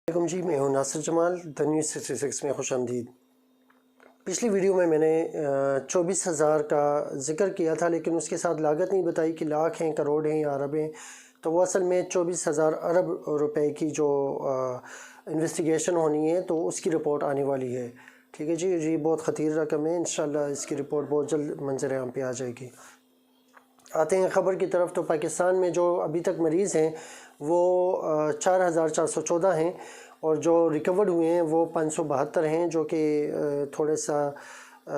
वालेकुम जी, मैं हूं नासिर जमाल। द न्यूज़ 66 में खुश आमदीद। पिछली वीडियो में मैंने 24,000 का जिक्र किया था, लेकिन उसके साथ लागत नहीं बताई कि लाख हैं, करोड़ हैं या अरब हैं। तो वो असल में 24,000 अरब रुपए की जो इन्वेस्टिगेशन होनी है तो उसकी रिपोर्ट आने वाली है। ठीक है जी, ये बहुत ख़तीर रकम है। इंशाल्लाह इसकी रिपोर्ट बहुत जल्द मंजर आम पे आ जाएगी। आते हैं ख़बर की तरफ। तो पाकिस्तान में जो अभी तक मरीज़ हैं वो 4,414 हैं और जो रिकवर्ड हुए हैं वो 572 हैं, जो कि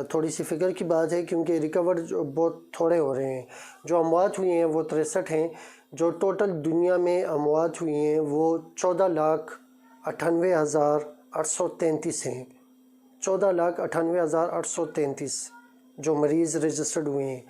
थोड़ी सी फ़िक्र की बात है, क्योंकि रिकवर्ड बहुत थोड़े हो रहे हैं। जो अमवात हुई हैं वो 63 हैं। जो टोटल दुनिया में अमवात हुई हैं वो 14,98,833 हैं। 14,98,833 जो मरीज़ रजिस्टर्ड हुए हैं,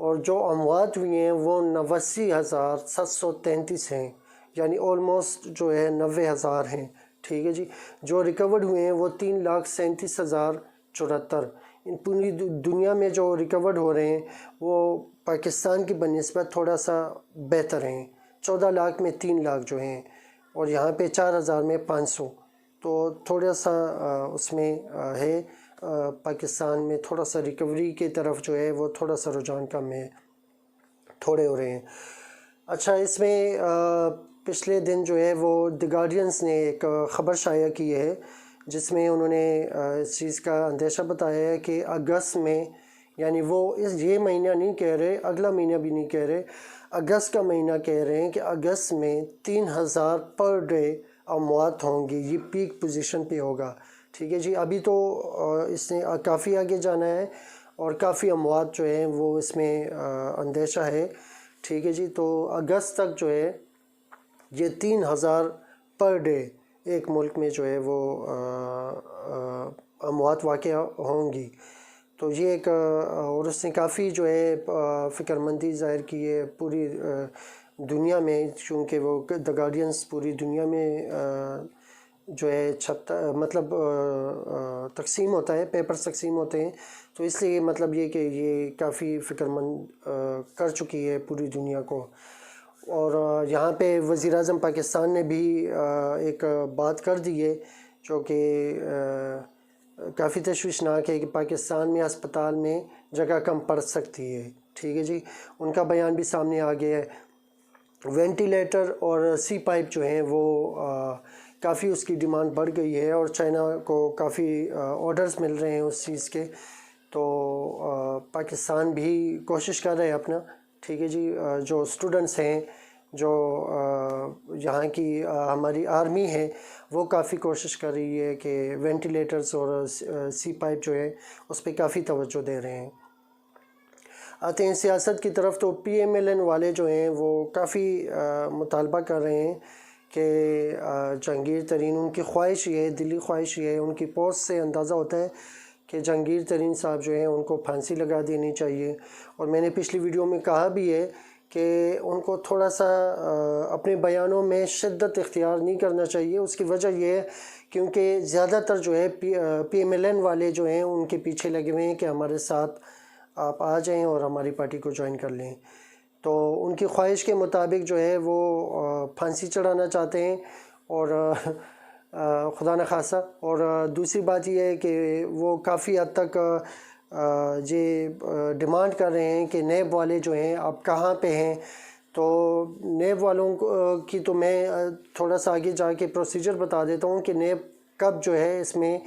और जो अमवात हुई हैं वो 89,733 हैं, यानी ऑलमोस्ट जो है 90,000 हैं। ठीक है जी। जो रिकवर्ड हुए हैं वो 3,37,074। इन पूरी दुनिया में जो रिकवर्ड हो रहे हैं वो पाकिस्तान की बनिस्बत थोड़ा सा बेहतर हैं। 14 लाख में 3 लाख जो हैं, और यहाँ पे 4,000 में 500। तो थोड़ा सा उसमें है पाकिस्तान में थोड़ा सा रिकवरी की तरफ जो है वो थोड़ा सा रुझान कम है, थोड़े हो रहे हैं। अच्छा, इसमें पिछले दिन जो है वो द गार्डियंस ने एक ख़बर शाया की है, जिसमें उन्होंने इस चीज़ का अंदेशा बताया है कि अगस्त में, यानी वो ये महीना नहीं कह रहे, अगला महीना भी नहीं कह रहे, अगस्त का महीना कह रहे हैं कि अगस्त में 3,000 पर डे अमवात होंगी। ये पीक पोजीशन पे होगा। ठीक है जी। अभी तो इसने काफ़ी आगे जाना है और काफ़ी अमवात जो हैं वो इसमें अंदेशा है। ठीक है जी। तो अगस्त तक जो है ये 3,000 पर डे एक मुल्क में जो है वो अमवात वाक़या होंगी। तो ये एक और उसने काफ़ी जो है फ़िक्रमंदी ज़ाहिर की है पूरी दुनिया में, क्योंकि वो द गार्डियंस पूरी दुनिया में जो है छपता, मतलब तकसीम होता है, पेपर्स तकसीम होते हैं। तो इसलिए मतलब ये कि ये काफ़ी फ़िक्रमंद कर चुकी है पूरी दुनिया को। और यहाँ पे वज़ीर-ए-आज़म पाकिस्तान ने भी एक बात कर दी है जो कि काफ़ी तशवीशनाक है कि पाकिस्तान में अस्पताल में जगह कम पड़ सकती है। ठीक है जी। उनका बयान भी सामने आ गया है। वेंटिलेटर और सी पाइप जो हैं वो काफ़ी उसकी डिमांड बढ़ गई है, और चाइना को काफ़ी ऑर्डर्स मिल रहे हैं उस चीज़ के। तो पाकिस्तान भी कोशिश कर रहे हैं अपना। ठीक है जी। जो स्टूडेंट्स हैं, जो यहाँ की हमारी आर्मी है, वो काफ़ी कोशिश कर रही है कि वेंटिलेटर्स और सी पाइप जो है उस पर काफ़ी तवज्जो दे रहे हैं। आते हैं सियासत की तरफ। तो PMLN वाले जो हैं वो काफ़ी मुतालबा कर रहे हैं कि जहांगीर तरीन, उनकी ख्वाहिश ये है, दिली ख्वाहिश ये है, उनकी पोस्ट से अंदाज़ा होता है कि जहांगीर तरीन साहब जो हैं उनको फांसी लगा देनी चाहिए। और मैंने पिछली वीडियो में कहा भी है कि उनको थोड़ा सा अपने बयानों में शिद्दत इख्तियार नहीं करना चाहिए। उसकी वजह यह है क्योंकि ज़्यादातर जो है PMLN वाले जो हैं उनके पीछे लगे हुए हैं कि हमारे साथ आप आ जाएं और हमारी पार्टी को ज्वाइन कर लें। तो उनकी ख्वाहिश के मुताबिक जो है वो फांसी चढ़ाना चाहते हैं, और खुदा न खासा। और दूसरी बात यह है कि वो काफ़ी हद तक ये डिमांड कर रहे हैं कि नेब वाले जो हैं आप कहाँ पे हैं। तो नेब वालों की तो मैं थोड़ा सा आगे जाके प्रोसीजर बता देता हूँ कि नेब कब जो है इसमें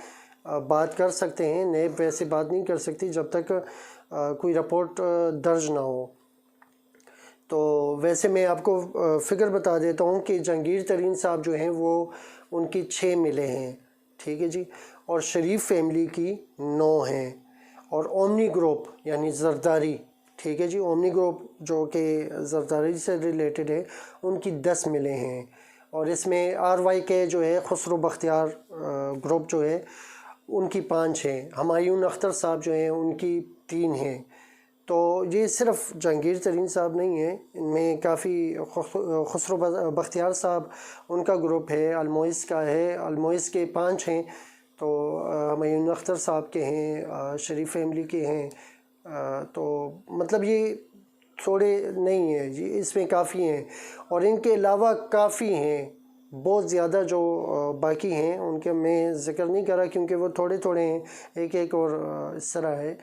बात कर सकते हैं। नेब वैसे बात नहीं कर सकती जब तक कोई रिपोर्ट दर्ज ना हो। तो वैसे मैं आपको फ़िगर बता देता हूँ कि जहांगीर तरीन साहब जो हैं वो उनकी 6 मिले हैं। ठीक है जी। और शरीफ फैमिली की 9 हैं, और ओमनी ग्रुप यानी जरदारी, ठीक है जी, ओमनी ग्रुप जो कि जरदारी से रिलेटेड है, उनकी 10 मिले हैं। और इसमें RYK जो है खुसरो बख्तियार ग्रुप जो है उनकी 5 हैं। हुमायूं अख्तर साहब जो हैं उनकी 3 हैं। तो ये सिर्फ जहांगीर तरीन साहब नहीं है, इनमें काफ़ी खुसरो बख्तियार साहब उनका ग्रुप है, अलमोइस का है, अलमोइस के 5 हैं। तो हुमायूं अख्तर साहब के हैं, शरीफ फैमिली के हैं। तो मतलब ये थोड़े नहीं हैं जी, इसमें काफ़ी हैं, और इनके अलावा काफ़ी हैं بہت زیادہ جو باقی ہیں ان کے میں ذکر نہیں کرا کیونکہ وہ تھوڑے تھوڑے ہیں، ایک ایک اور اس طرح ہے۔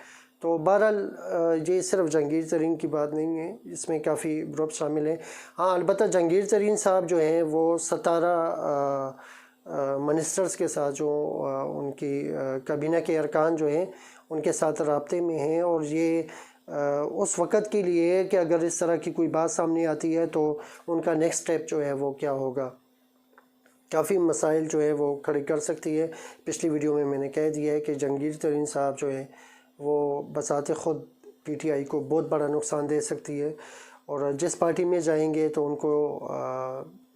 تو بہرحال یہ صرف جہانگیر ترین کی بات نہیں ہے، اس میں کافی گروپ شامل ہیں۔ ہاں البتہ جہانگیر ترین صاحب جو ہیں وہ 17 منسٹرز کے ساتھ جو ان کی کابینہ کے ارکان جو ہیں ان کے ساتھ رابطے میں ہیں، اور یہ اس وقت کے لیے ہے کہ اگر اس طرح کی کوئی بات سامنے آتی ہے تو ان کا نیکسٹ سٹیپ جو ہے وہ کیا ہوگا، کافی مسائل جو ہے وہ کھڑے کر سکتی ہے۔ پچھلی ویڈیو میں نے کہہ دیا ہے کہ جہانگیر ترین صاحب جو ہے وہ بذات خود پی ٹی آئی کو بہت بڑا نقصان دے سکتی ہے، اور جس پارٹی میں جائیں گے تو ان کو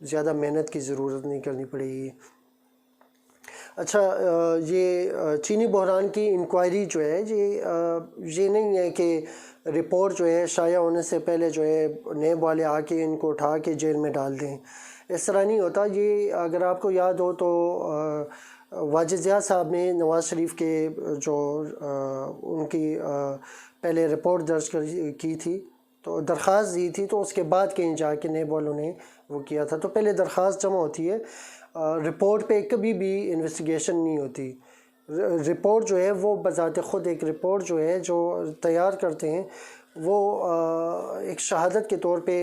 زیادہ محنت کی ضرورت نہیں کرنی پڑے گی۔ اچھا، یہ چینی بحران کی انکوائری جو ہے یہ نہیں ہے کہ رپورٹ جو ہے شائع ہونے سے پہلے جو ہے نیب والے آ کے ان کو اٹھا کے جیل میں ڈال دیں، اس طرح نہیں ہوتا۔ یہ اگر آپ کو یاد ہو تو واجد زیاد صاحب نے نواز شریف کے جو ان کی پہلے رپورٹ درج کی تھی تو درخواست دی تھی، تو اس کے بعد کہیں جا کے نیب والوں نے وہ کیا تھا۔ تو پہلے درخواست جمع ہوتی ہے، رپورٹ پہ کبھی بھی انویسٹیگیشن نہیں ہوتی۔ رپورٹ جو ہے وہ بذات خود ایک رپورٹ جو ہے جو تیار کرتے ہیں وہ ایک شہادت کے طور پہ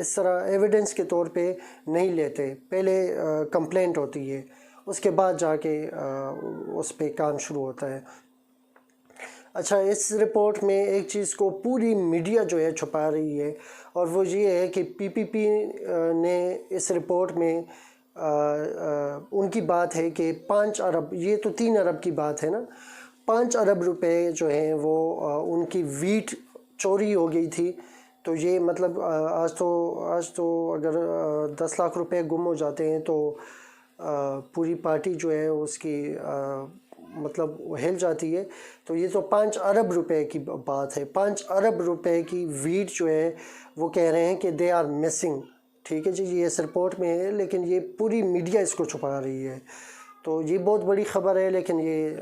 اس طرح ایویڈنس کے طور پہ نہیں لیتے، پہلے کمپلینٹ ہوتی ہے، اس کے بعد جا کے اس پہ کام شروع ہوتا ہے۔ اچھا، اس رپورٹ میں ایک چیز کو پوری میڈیا جو ہے چھپا رہی ہے، اور وہ یہ ہے کہ پی پی پی نے اس رپورٹ میں ان کی بات ہے کہ 5 ارب، یہ تو 3 ارب کی بات ہے نا، 5 ارب روپے جو ہیں وہ ان کی ویٹ چوری ہو گئی تھی۔ تو یہ مطلب آج تو اگر 10 لاکھ روپے گم ہو جاتے ہیں تو پوری پارٹی جو ہے اس کی مطلب ہل جاتی ہے۔ تو یہ تو 5 ارب روپے کی بات ہے، 5 ارب روپے کی ویٹ جو ہے وہ کہہ رہے ہیں کہ دے آر مسنگ۔ ٹھیک ہے جی، یہ اس رپورٹ میں ہے، لیکن یہ پوری میڈیا اس کو چھپا رہی ہے، تو یہ بہت بڑی خبر ہے۔ لیکن یہ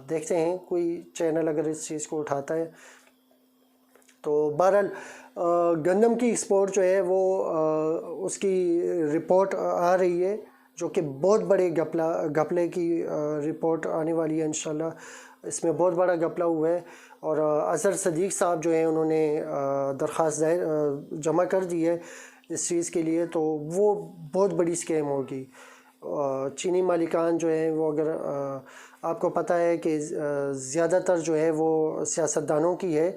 دیکھتے ہیں کوئی چینل اگر اس چیز کو اٹھاتا ہے تو۔ بہرحال گندم کی ایکسپورٹ جو ہے وہ اس کی رپورٹ آ رہی ہے، جو کہ بہت بڑے گھپلے کی رپورٹ آنے والی ہے انشاءاللہ۔ اس میں بہت بڑا گھپلہ ہوا ہے، اور اظہر صدیق صاحب جو ہیں انہوں نے درخواست جمع کر دی ہے اس چیز کے لیے، تو وہ بہت بڑی سکیم ہوگی۔ چینی مالکان جو ہیں وہ، اگر آپ کو پتہ ہے کہ زیادہ تر جو ہے وہ سیاستدانوں کی ہے،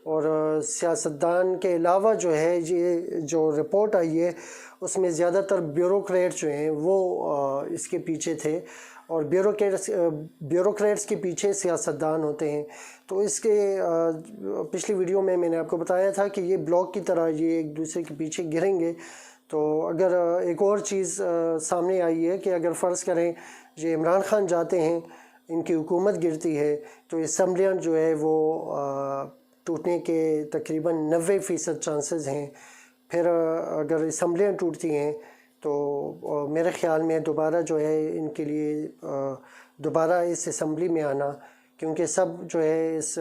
اور سیاستدان کے علاوہ جو ہے یہ جو رپورٹ آئی ہے اس میں زیادہ تر بیوروکریٹ جو ہیں وہ اس کے پیچھے تھے، اور بیوروکریٹس کے پیچھے سیاستدان ہوتے ہیں۔ تو اس کے پچھلی ویڈیو میں نے آپ کو بتایا تھا کہ یہ بلاک کی طرح یہ ایک دوسرے کے پیچھے گریں گے۔ تو اگر ایک اور چیز سامنے آئی ہے کہ اگر فرض کریں یہ عمران خان جاتے ہیں، ان کی حکومت گرتی ہے، تو اسمبلیاں جو ہے وہ ٹوٹنے کے تقریباً 90% چانسز ہیں۔ پھر اگر اسمبلیاں ٹوٹتی ہیں تو میرے خیال میں دوبارہ جو ہے ان کے لیے دوبارہ اس اسمبلی میں آنا، کیونکہ سب جو ہے اس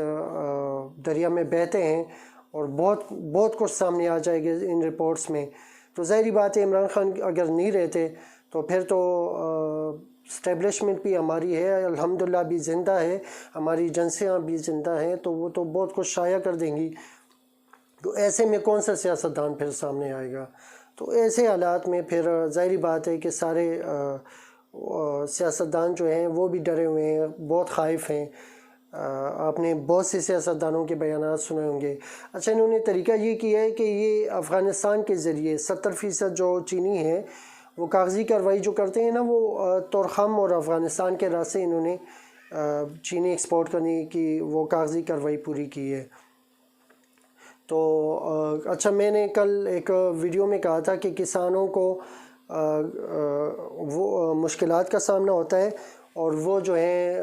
دریا میں بہتے ہیں، اور بہت کچھ سامنے آ جائے گا ان رپورٹس میں۔ تو ظاہری بات ہے عمران خان اگر نہیں رہتے تو پھر تو اسٹیبلشمنٹ بھی ہماری ہے الحمدللہ بھی زندہ ہے، ہماری ایجنسیاں بھی زندہ ہیں، تو وہ تو بہت کچھ شائع کر دیں گی۔ تو ایسے میں کون سا سیاستدان پھر سامنے آئے گا؟ تو ایسے حالات میں پھر ظاہری بات ہے کہ سارے سیاستدان جو ہیں وہ بھی ڈرے ہوئے ہیں، بہت خائف ہیں۔ آپ نے بہت سے سیاستدانوں کے بیانات سنے ہوں گے۔ اچھا، انہوں نے طریقہ یہ کیا ہے کہ یہ افغانستان کے ذریعے 70% جو چینی ہیں وہ کاغذی کارروائی جو کرتے ہیں نا، وہ طورخم اور افغانستان کے راستے انہوں نے چینی ایکسپورٹ کرنے کی وہ کاغذی کارروائی پوری کی ہے۔ تو اچھا، میں نے کل ایک ویڈیو میں کہا تھا کہ کسانوں کو وہ مشکلات کا سامنا ہوتا ہے، اور وہ جو ہیں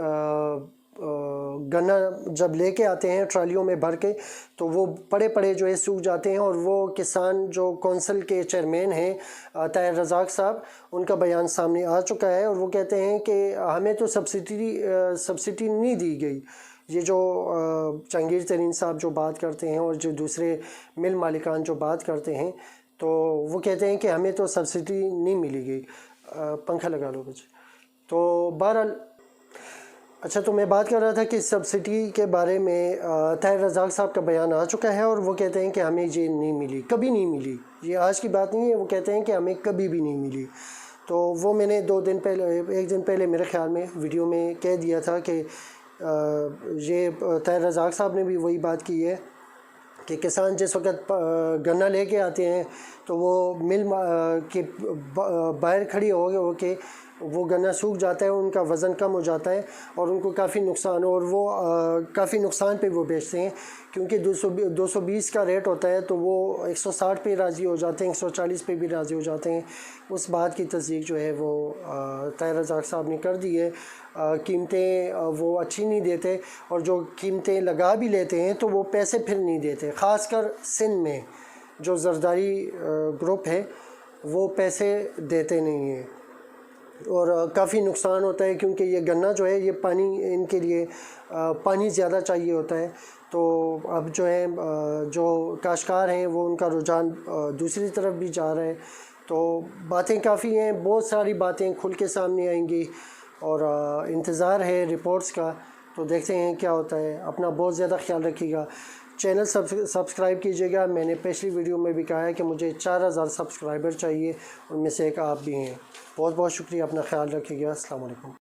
گنا جب لے کے آتے ہیں ٹرالیوں میں بھر کے، تو وہ پڑے جو ہے سوکھ جاتے ہیں، اور وہ کسان جو کونسل کے چیئرمین ہیں طاہر رزاق صاحب، ان کا بیان سامنے آ چکا ہے، اور وہ کہتے ہیں کہ ہمیں تو سبسڈی نہیں دی گئی۔ یہ جو جہانگیر ترین صاحب جو بات کرتے ہیں اور جو دوسرے مل مالکان جو بات کرتے ہیں، تو وہ کہتے ہیں کہ ہمیں تو سبسڈی نہیں ملی گئی۔ पंखा लगा लो बच्चे। तो बहरहाल अच्छा, तो मैं बात कर रहा था कि सब्सिडी के बारे में ताहिर रज़ाक साहब का बयान आ चुका है और वो कहते हैं कि हमें ये नहीं मिली, कभी नहीं मिली। ये आज की बात नहीं है, वो कहते हैं कि हमें कभी भी नहीं मिली। तो वो मैंने 2 दिन पहले, 1 दिन पहले मेरे ख़्याल में वीडियो में कह दिया था कि ये ताहिर रज़ाक साहब ने भी वही बात की है कि किसान जिस वक्त गन्ना लेके आते हैं तो वो मिल के बाहर खड़ी हो के वो गन्ना सूख जाता है, उनका वज़न कम हो जाता है और उनको काफ़ी नुकसान, और वो काफ़ी नुकसान पे वो बेचते हैं, क्योंकि 220 का रेट होता है तो वो 160 पे राज़ी हो जाते हैं, 140 पे भी राज़ी हो जाते हैं। उस बात की तस्दीक जो है वो ताहिर रज़ाक साहब ने कर दी है। कीमतें वो अच्छी नहीं देते, और जो कीमतें लगा भी लेते हैं तो वो पैसे फिर नहीं देते। ख़ासकर सिंध में जो ज़रदारी ग्रुप है वो पैसे देते नहीं हैं और काफ़ी नुकसान होता है, क्योंकि ये गन्ना जो है ये पानी, इनके लिए पानी ज़्यादा चाहिए होता है। तो अब जो है जो काश्तकार हैं वो उनका रुझान दूसरी तरफ भी जा रहा है। तो बातें काफ़ी हैं, बहुत सारी बातें खुल के सामने आएंगी और इंतज़ार है रिपोर्ट्स का। तो देखते हैं क्या होता है। अपना बहुत ज़्यादा ख्याल रखिएगा, चैनल सब्सक्राइब कीजिएगा। मैंने पिछली वीडियो में भी कहा है कि मुझे 4000 सब्सक्राइबर चाहिए, उनमें से एक आप भी हैं। बहुत बहुत शुक्रिया, अपना ख्याल रखिएगा। अस्सलाम वालेकुम।